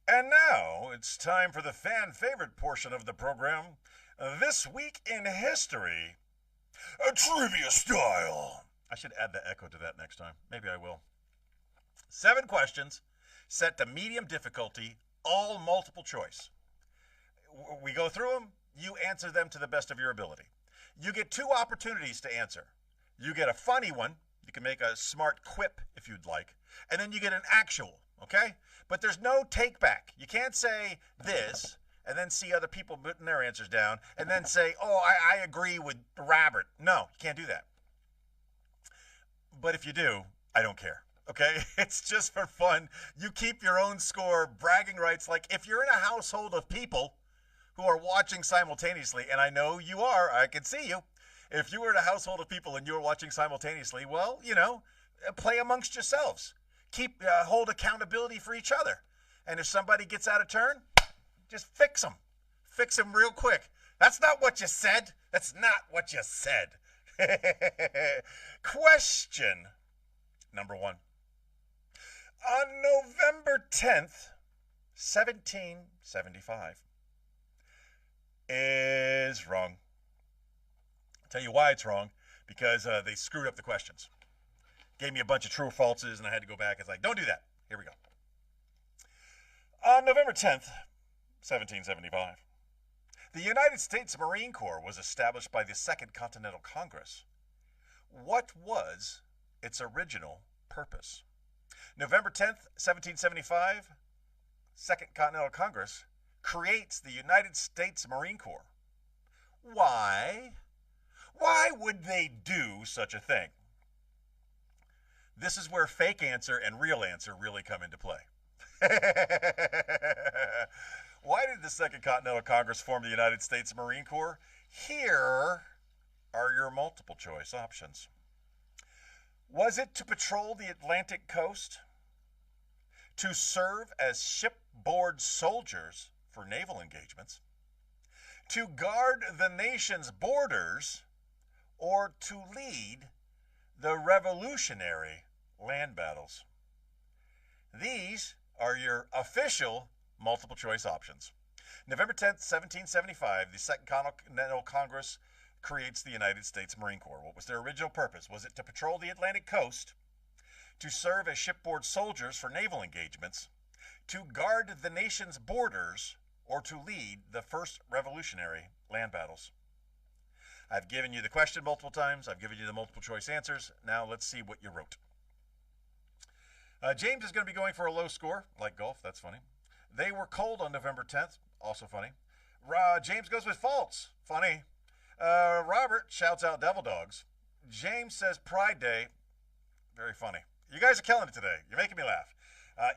And now it's time for the fan favorite portion of the program. This week in history, a trivia style. I should add the echo to that next time. Maybe I will. 7 questions, set to medium difficulty, all multiple choice. We go through them, you answer them to the best of your ability. You get 2 opportunities to answer. You get a funny one, you can make a smart quip if you'd like, and then you get an actual, okay? But there's no take back. You can't say this and then see other people putting their answers down and then say, oh, I agree with Robert. No, you can't do that. But if you do, I don't care. Okay? It's just for fun. You keep your own score, bragging rights. Like if you're in a household of people who are watching simultaneously, and I know you are, I can see you. If you were in a household of people and you were watching simultaneously, well, play amongst yourselves. Hold accountability for each other. And if somebody gets out of turn, just fix them. Fix them real quick. That's not what you said. That's not what you said. Question number 1. On November 10th, 1775, is wrong. I'll tell you why it's wrong. Because they screwed up the questions. Gave me a bunch of true or falses, and I had to go back. It's like, don't do that. Here we go. On November 10th, 1775, the United States Marine Corps was established by the Second Continental Congress. What was its original purpose? November 10th, 1775, Second Continental Congress creates the United States Marine Corps. Why? Why would they do such a thing? This is where fake answer and real answer really come into play. Why did the Second Continental Congress form the United States Marine Corps? Here are your multiple choice options. Was it to patrol the Atlantic coast? To serve as shipboard soldiers for naval engagements? To guard the nation's borders? Or to lead the Revolutionary land battles? These are your official multiple choice options. November 10th, 1775, the Second Continental Congress creates the United States Marine Corps. What was their original purpose? Was it to patrol the Atlantic coast, to serve as shipboard soldiers for naval engagements, to guard the nation's borders, or to lead the first Revolutionary land battles? I've given you the question multiple times. I've given you the multiple choice answers. Now let's see what you wrote. James is going to be going for a low score, like golf. That's funny. They were cold on November 10th. Also funny. James goes with false. Funny. Robert shouts out devil dogs. James says Pride Day. Very funny. You guys are killing it today. You're making me laugh.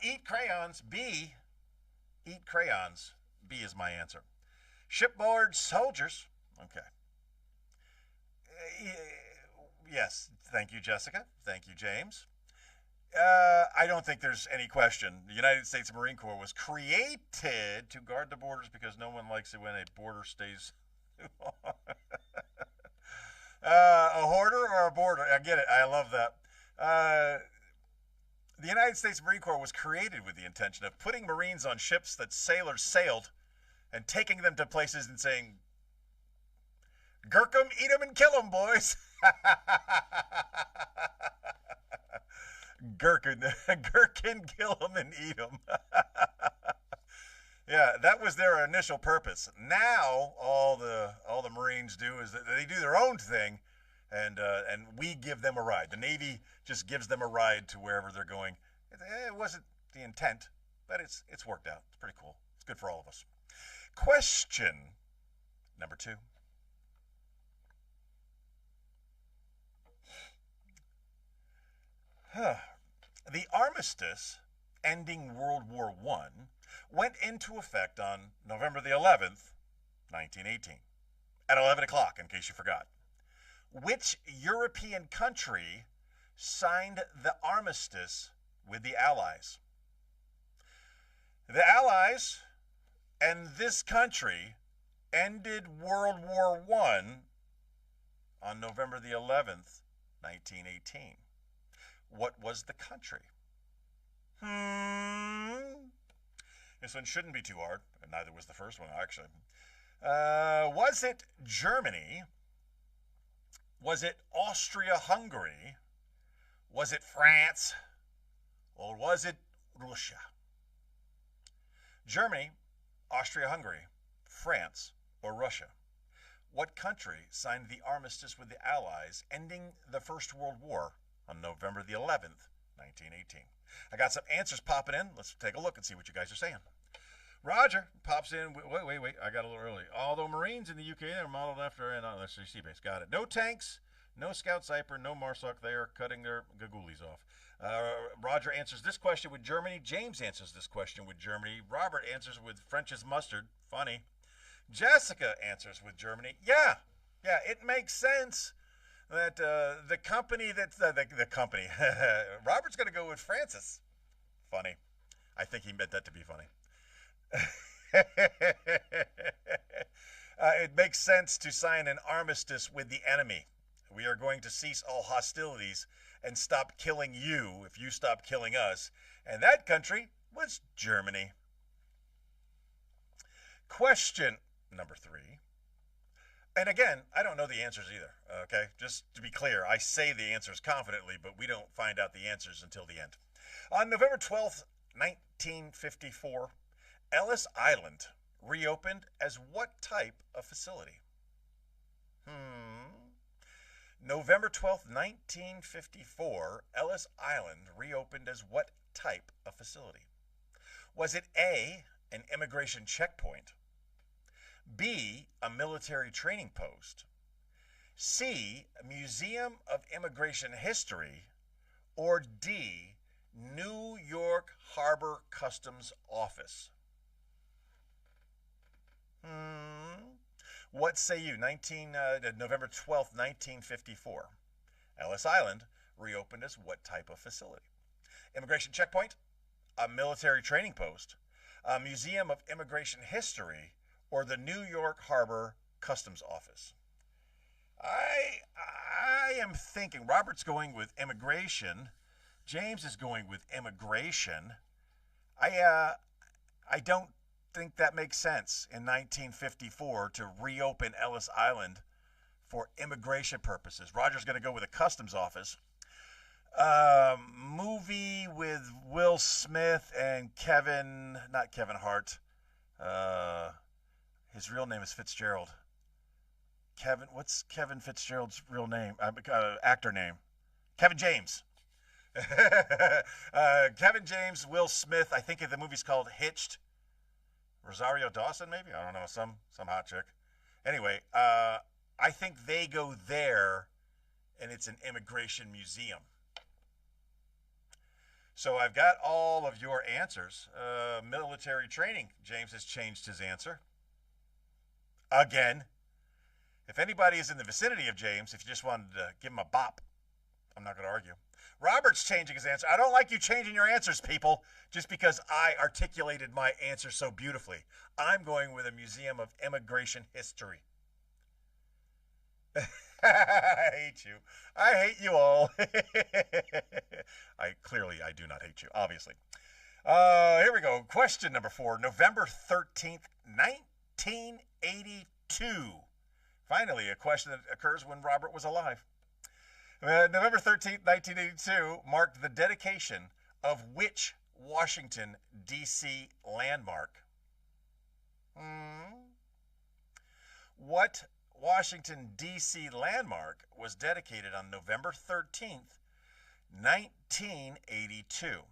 Eat crayons. B. Eat crayons. B is my answer. Shipboard soldiers. Okay. Yes. Thank you, Jessica. Thank you, James. I don't think there's any question. The United States Marine Corps was created to guard the borders because no one likes it when a border stays too long. A hoarder or a border? I get it. I love that. The United States Marine Corps was created with the intention of putting Marines on ships that sailors sailed and taking them to places and saying, "Gurk 'em, eat 'em, and kill 'em, boys." Gherkin, kill them and eat them. Yeah, that was their initial purpose. Now all the Marines do is that they do their own thing, and we give them a ride. The Navy just gives them a ride to wherever they're going. It wasn't the intent, but it's worked out. It's pretty cool. It's good for all of us. Question number 2. The armistice ending World War I went into effect on November the 11th, 1918, at 11 o'clock, in case you forgot. Which European country signed the armistice with the Allies? The Allies and this country ended World War I on November the 11th, 1918. What was the country? This one shouldn't be too hard, and neither was the first one, actually. Was it Germany? Was it Austria-Hungary? Was it France? Or was it Russia? Germany, Austria-Hungary, France, or Russia? What country signed the armistice with the Allies, ending the First World War on November the 11th, 1918? I got some answers popping in. Let's take a look and see what you guys are saying. Roger pops in. Wait. I got a little early. Although Marines in the UK are modeled after an sea base. Got it. No tanks, no Scout Sniper, no MARSOC. They are cutting their gagulies off. Roger answers this question with Germany. James answers this question with Germany. Robert answers with French's mustard. Funny. Jessica answers with Germany. Yeah, it makes sense that the company that's the company. Robert's going to go with Francis. Funny. I think he meant that to be funny. It makes sense to sign an armistice with the enemy. We are going to cease all hostilities and stop killing you if you stop killing us. And that country was Germany. Question number 3. And again, I don't know the answers either, okay? Just to be clear, I say the answers confidently, but we don't find out the answers until the end. On November 12th, 1954, Ellis Island reopened as what type of facility? November 12th, 1954, Ellis Island reopened as what type of facility? Was it A, an immigration checkpoint, B, a military training post, C, a museum of immigration history, or D, New York Harbor Customs Office? What say you? November 12th, 1954. Ellis Island reopened as what type of facility? Immigration checkpoint, a military training post, a museum of immigration history, or the New York Harbor Customs Office? I am thinking Robert's going with immigration. James is going with immigration. I don't think that makes sense in 1954 to reopen Ellis Island for immigration purposes. Roger's going to go with a customs office. Movie with Will Smith and not Kevin Hart. His real name is Fitzgerald. What's Kevin Fitzgerald's real name? Actor name? Kevin James. Kevin James, Will Smith. I think the movie's called Hitched. Rosario Dawson, maybe? I don't know. Some hot chick. Anyway, I think they go there, and it's an immigration museum. So I've got all of your answers. Military training. James has changed his answer. Again. If anybody is in the vicinity of James, if you just wanted to give him a bop, I'm not going to argue. Robert's changing his answer. I don't like you changing your answers, people, just because I articulated my answer so beautifully. I'm going with a Museum of Immigration History. I hate you. I hate you all. I do not hate you, obviously. Here we go. Question number 4. November 13th, 1982. Finally, a question that occurs when Robert was alive. November 13th, 1982 marked the dedication of which Washington, D.C. landmark? What Washington, D.C. landmark was dedicated on November 13th, 1982?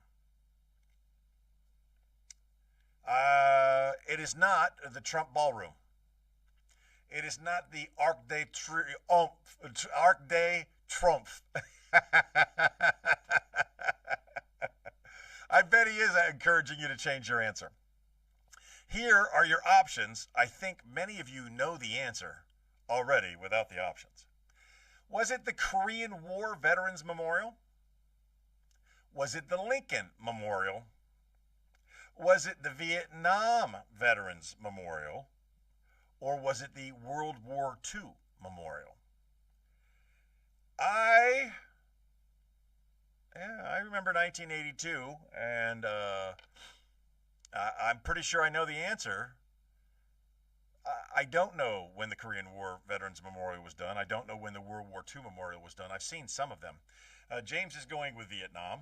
It is not the Trump Ballroom. It is not the Arc de Triomphe. I bet he is encouraging you to change your answer. Here are your options. I think many of you know the answer already without the options. Was it the Korean War Veterans Memorial? Was it the Lincoln Memorial? Was it the Vietnam Veterans Memorial? Or was it the World War II Memorial? I remember 1982, and I'm pretty sure I know the answer. I don't know when the Korean War Veterans Memorial was done. I don't know when the World War II Memorial was done. I've seen some of them. James is going with Vietnam.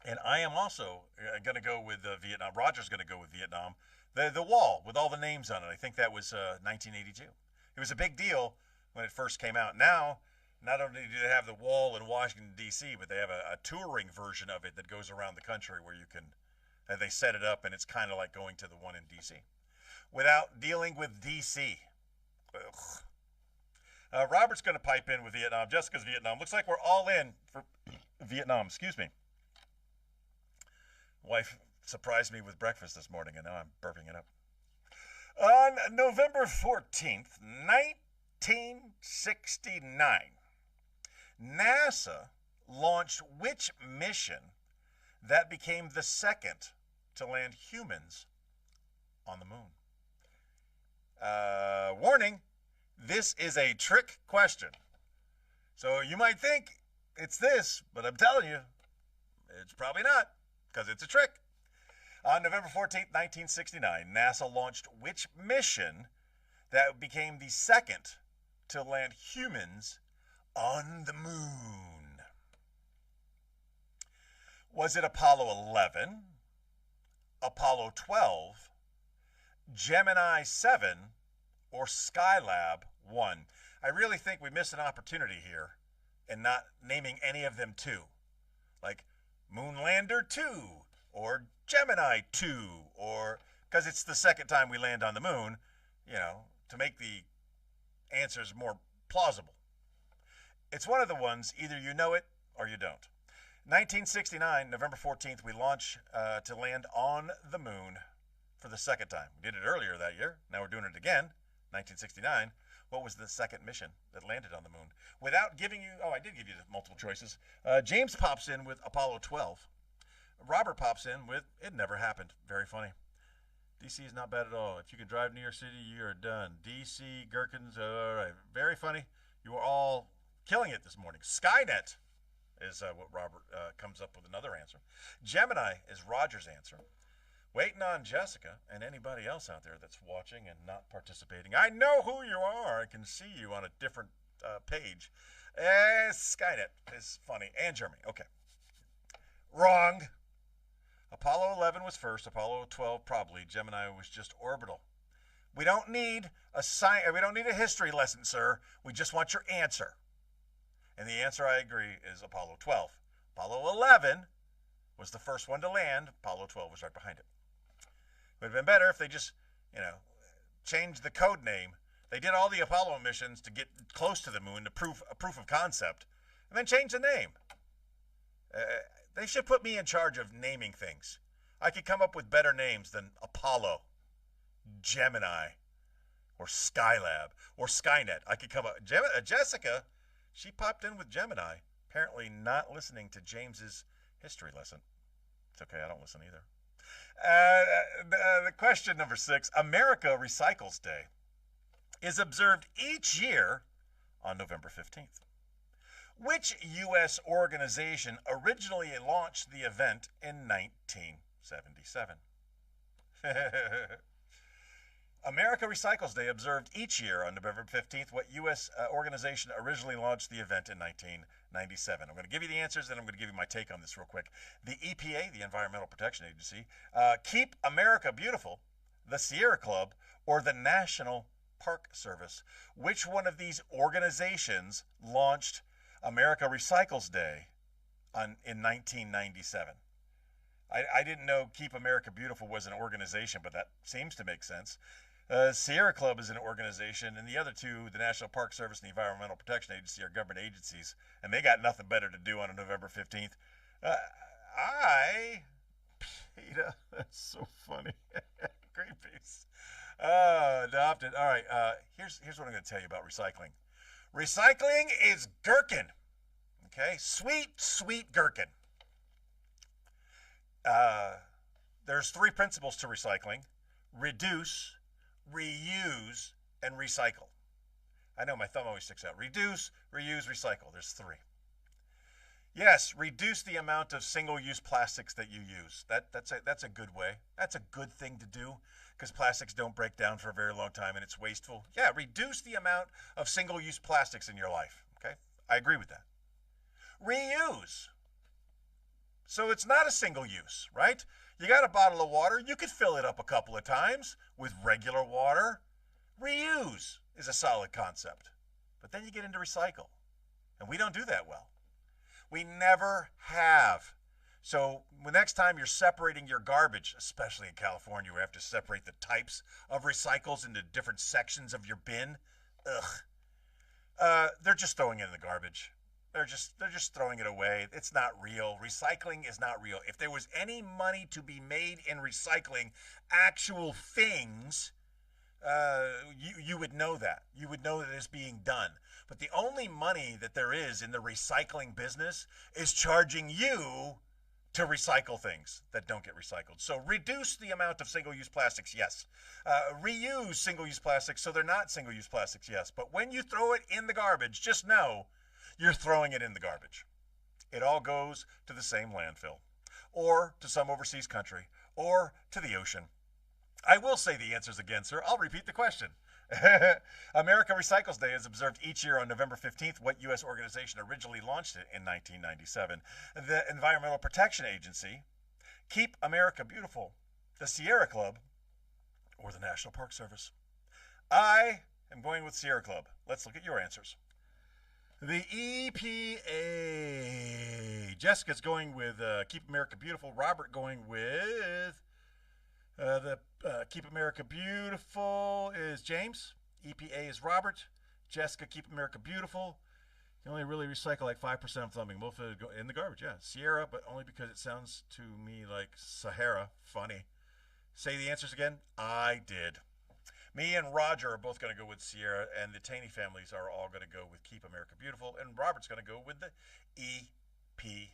And I am also going to go with Vietnam. Roger's going to go with Vietnam. The wall with all the names on it. I think that was 1982. It was a big deal when it first came out. Now, not only do they have the wall in Washington, D.C., but they have a touring version of it that goes around the country where you can, they set it up, and it's kind of like going to the one in D.C. without dealing with D.C. Robert's going to pipe in with Vietnam. Jessica's Vietnam. Looks like we're all in for Vietnam. Excuse me. Wife surprised me with breakfast this morning, and now I'm burping it up. On November 14th, 1969, NASA launched which mission that became the second to land humans on the moon? Warning, this is a trick question. So you might think it's this, but I'm telling you, it's probably not, because it's a trick. On November 14th, 1969, NASA launched which mission that became the second to land humans on the moon? Was it Apollo 11, Apollo 12, Gemini 7, or Skylab 1? I really think we missed an opportunity here in not naming any of them two. Like Moonlander 2, or Gemini 2, or, because it's the second time we land on the moon, to make the answers more plausible. It's one of the ones, either you know it or you don't. 1969, November 14th, we launch to land on the moon for the second time. We did it earlier that year. Now we're doing it again, 1969. What was the second mission that landed on the moon? Without giving you, I did give you the multiple choices. James pops in with Apollo 12. Robert pops in with It Never Happened. Very funny. DC is not bad at all. If you can drive New York City, you are done. DC, Gherkins, all right. Very funny. You are all killing it this morning. Skynet is what Robert comes up with another answer. Gemini is Roger's answer. Waiting on Jessica and anybody else out there that's watching and not participating. I know who you are. I can see you on a different page. Skynet is funny. And Germany. Okay. Wrong. Apollo 11 was first. Apollo 12 probably. Gemini was just orbital. We don't need a history lesson, sir. We just want your answer. And the answer, I agree, is Apollo 12. Apollo 11 was the first one to land. Apollo 12 was right behind it. It would have been better if they just, changed the code name. They did all the Apollo missions to get close to the moon, to prove a proof of concept, and then change the name. They should put me in charge of naming things. I could come up with better names than Apollo, Gemini, or Skylab, or Skynet. I could come up. Jessica, she popped in with Gemini, apparently not listening to James's history lesson. It's okay, I don't listen either. The question number 6, America Recycles Day is observed each year on November 15th. Which U.S. organization originally launched the event in 1977? America Recycles Day observed each year on November 15th. What U.S. organization originally launched the event in 1997? I'm going to give you the answers, then I'm going to give you my take on this real quick. The EPA, the Environmental Protection Agency, Keep America Beautiful, the Sierra Club, or the National Park Service. Which one of these organizations launched America Recycles Day in 1997? I didn't know Keep America Beautiful was an organization, but that seems to make sense. Sierra Club is an organization, and the other two, the National Park Service and the Environmental Protection Agency, are government agencies, and they got nothing better to do on November 15th. Peter, that's so funny. Greenpeace. Adopted. All right, here's what I'm going to tell you about recycling. Recycling is gherkin. Okay? Sweet, sweet gherkin. There's 3 principles to recycling: reduce, reuse, and recycle. I know my thumb always sticks out. Reduce, reuse, recycle. There's 3. Yes, reduce the amount of single-use plastics that you use. That's a good way. That's a good thing to do because plastics don't break down for a very long time and it's wasteful. Yeah, reduce the amount of single-use plastics in your life. Okay, I agree with that. Reuse. So it's not a single use, right? You got a bottle of water, you could fill it up a couple of times with regular water. Reuse is a solid concept. But then you get into recycle. And we don't do that well. We never have. So the next time you're separating your garbage, especially in California, where you have to separate the types of recycles into different sections of your bin, they're just throwing it in the garbage. They're just throwing it away. It's not real. Recycling is not real. If there was any money to be made in recycling actual things, you would know that. You would know that it's being done. But the only money that there is in the recycling business is charging you to recycle things that don't get recycled. So reduce the amount of single-use plastics, yes. Reuse single-use plastics so they're not single-use plastics, yes. But when you throw it in the garbage, just know you're throwing it in the garbage. It all goes to the same landfill, or to some overseas country, or to the ocean. I will say the answers again, sir. I'll repeat the question. America Recycles Day is observed each year on November 15th. What U.S. organization originally launched it in 1997? The Environmental Protection Agency, Keep America Beautiful, the Sierra Club, or the National Park Service? I am going with Sierra Club. Let's look at your answers. The EPA. Jessica's going with Keep America Beautiful. Robert going with the Keep America Beautiful is James. EPA is Robert. Jessica, Keep America Beautiful. You only really recycle like 5% of thumbing. Most of it go in the garbage, yeah. Sierra, but only because it sounds to me like Sahara. Funny. Say the answers again. I did. Me and Roger are both going to go with Sierra, and the Taney families are all going to go with Keep America Beautiful, and Robert's going to go with the EPA.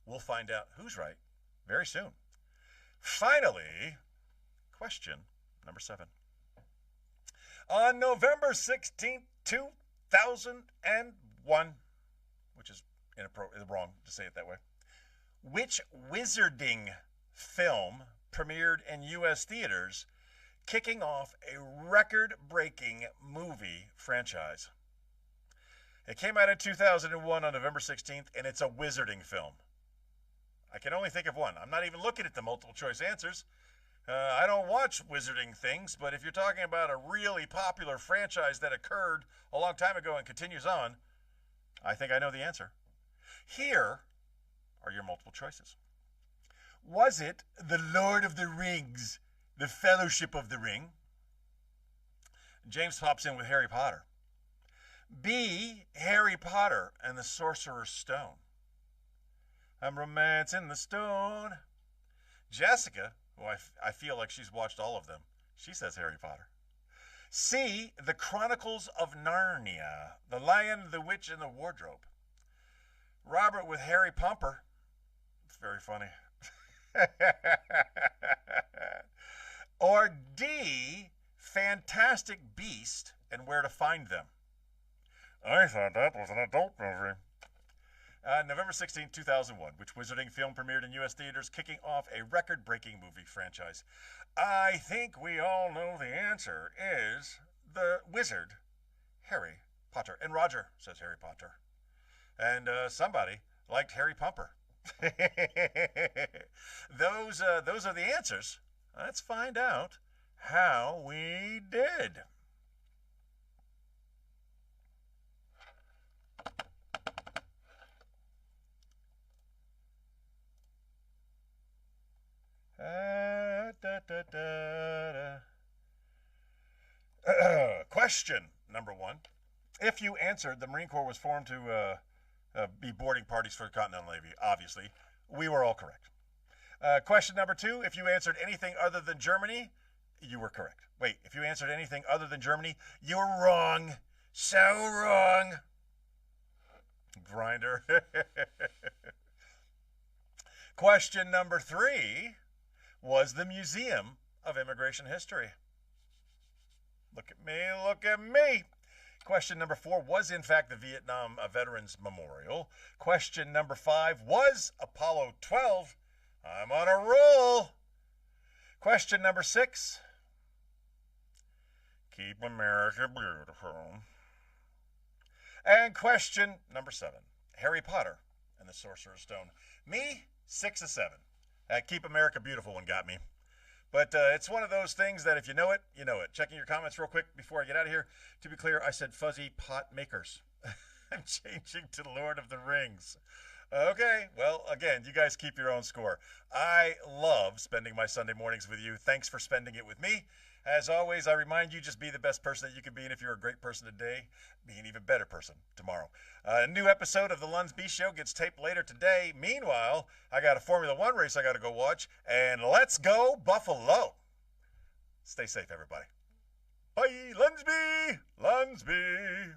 We'll find out who's right very soon. Finally, question number 7. On November 16th, 2001, which is wrong to say it that way, which wizarding film premiered in U.S. theaters, kicking off a record-breaking movie franchise? It came out in 2001 on November 16th, and it's a wizarding film. I can only think of one. I'm not even looking at the multiple choice answers. I don't watch wizarding things, but if you're talking about a really popular franchise that occurred a long time ago and continues on, I think I know the answer. Here are your multiple choices. Was it The Lord of the Rings, The Fellowship of the Ring? James pops in with Harry Potter. B, Harry Potter and the Sorcerer's Stone. I'm romancing the stone. Jessica, who I feel like she's watched all of them, she says Harry Potter. C, The Chronicles of Narnia, The Lion, the Witch, and the Wardrobe. Robert with Harry Pumper. It's very funny. Or D, Fantastic Beast and Where to Find Them. I thought that was an adult movie. November 16, 2001, which wizarding film premiered in U.S. theaters, kicking off a record-breaking movie franchise. I think we all know the answer is the wizard, Harry Potter. And Roger says Harry Potter. And somebody liked Harry Pumper. Those are the answers. Let's find out how we did. Question number 1. If you answered the Marine Corps was formed to be boarding parties for the Continental Navy, obviously, we were all correct. Question number 2. If you answered anything other than Germany, you were correct. Wait, if you answered anything other than Germany, you're wrong. So wrong. Grinder. Question number 3 was the Museum of Immigration History. Look at me, look at me. Question number 4 was, in fact, the Vietnam Veterans Memorial. Question number 5 was Apollo 12. I'm on a roll. Question number 6. Keep America beautiful. And question number 7. Harry Potter and the Sorcerer's Stone. Me, 6 of 7. That Keep America Beautiful one got me. But it's one of those things that if you know it, you know it. Checking your comments real quick before I get out of here. To be clear, I said fuzzy pot makers. I'm changing to Lord of the Rings. Okay, well, again, you guys keep your own score. I love spending my Sunday mornings with you. Thanks for spending it with me. As always, I remind you, just be the best person that you can be, and if you're a great person today, be an even better person tomorrow. A new episode of the Luns B Show gets taped later today. Meanwhile, I got a Formula One race I got to go watch, and let's go Buffalo. Stay safe, everybody. Bye, Lunsby! Lunsby!